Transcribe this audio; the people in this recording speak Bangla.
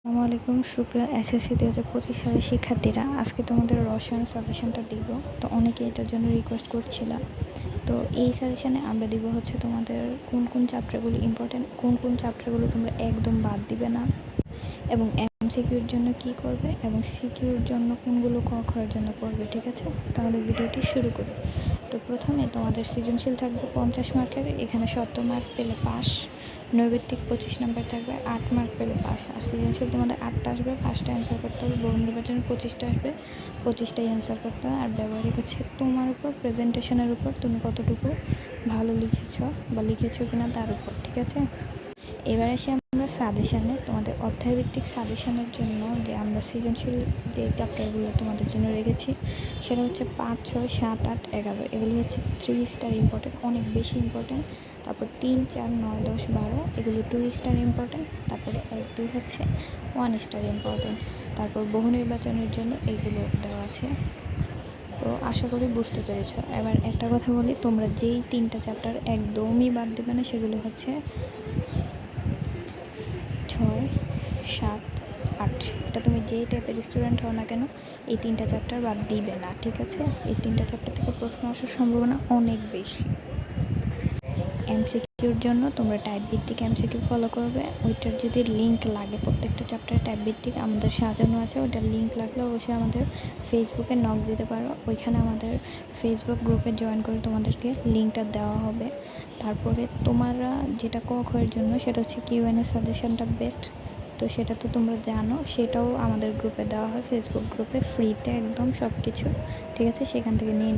আসসালামু আলাইকুম সুপ্রিয় এসএসসি 2025 সালের শিক্ষার্থীরা, আজকে তোমাদের রসায়ন সাজেশনটা দিব। তো অনেকে এটার জন্য রিকোয়েস্ট করছিলাম। তো এই সাজেশনে আমরা দিব হচ্ছে তোমাদের কোন কোন চ্যাপ্টারগুলো ইম্পর্টেন্ট, কোন কোন চ্যাপ্টারগুলো তোমরা একদম বাদ দিবে না, এবং এমসিকিউর জন্য কি করবে, এবং সিকিউর জন্য কোনগুলো ক খয়ের জন্য পড়বে। ঠিক আছে, তাহলে ভিডিওটি শুরু করি। তো প্রথমে তোমাদের সৃজনশীল থাকবে 50 মার্কের, এখানে 70 মার্ক পেলে পাস। নৈবেত্তিক 25 নাম্বার থাকবে, 8 মার্ক পেলে পাস। আর সৃজনশীল তোমাদের 8টা আসবে, 5টা অ্যান্সার করতে হবে। বহু নির্বাচনে 25টা আসবে, 25টাই অ্যান্সার করতে হবে। আর ব্যবহারিক হচ্ছে তোমার উপর, প্রেজেন্টেশনের উপর, তুমি কতটুকু ভালো লিখেছো কিনা তার উপর। ঠিক আছে, এবার আসি আমরা সাজেশানে। তোমাদের অধ্যায়ভিত্তিক সাজেশনের জন্য যে আমরা সৃজনশীল যে চ্যাপ্টারগুলো তোমাদের জন্য রেখেছি, সেটা হচ্ছে 5, 6, 7, 8, 11। এগুলো হচ্ছে 3 স্টার ইম্পর্টেন্ট, অনেক বেশি ইম্পর্টেন্ট। তারপর 3, 4, 9, 10, 12 এগুলো 2 স্টার ইম্পর্টেন্ট। তারপরে 1, 2 হচ্ছে 1 স্টার ইম্পর্টেন্ট। তারপর বহু নির্বাচনের জন্য এইগুলো দেওয়া আছে। তো আশা করি বুঝতে পেরেছ। এবার একটা কথা বলি, তোমরা যেই 3টা চ্যাপ্টার একদমই বাদ দেবে না, সেগুলো হচ্ছে 6, 7, 8। এটা তুমি যেই টাইপের স্টুডেন্ট হও না কেন, এই 3টা চ্যাপ্টার বাদ দিবে না। ঠিক আছে, এই 3টা চ্যাপ্টার থেকে প্রশ্ন আসার সম্ভাবনা অনেক বেশি। এমসিকিউর জন্য তোমরা টাইপ ভিত্তিক এমসিকিউ ফলো করবে। ওইটার যদি লিঙ্ক লাগে, প্রত্যেকটা চ্যাপ্টারে টাইপ ভিত্তিক আমাদের সাজানো আছে, ওইটার লিঙ্ক লাগলে অবশ্যই আমাদের ফেসবুকে নক দিতে পারো। ওইখানে আমাদের ফেসবুক গ্রুপে জয়েন করে তোমাদেরকে লিঙ্কটা দেওয়া হবে। তারপরে তোমরা যেটা ক খয়ের জন্য, সেটা হচ্ছে কিউএনএ সাজেশনটা বেস্ট। তো সেটা তো তোমরা জানো, সেটাও আমাদের গ্রুপে দেওয়া হয়, ফেসবুক গ্রুপে ফ্রিতে একদম সব কিছু। ঠিক আছে, সেখান থেকে নিয়ে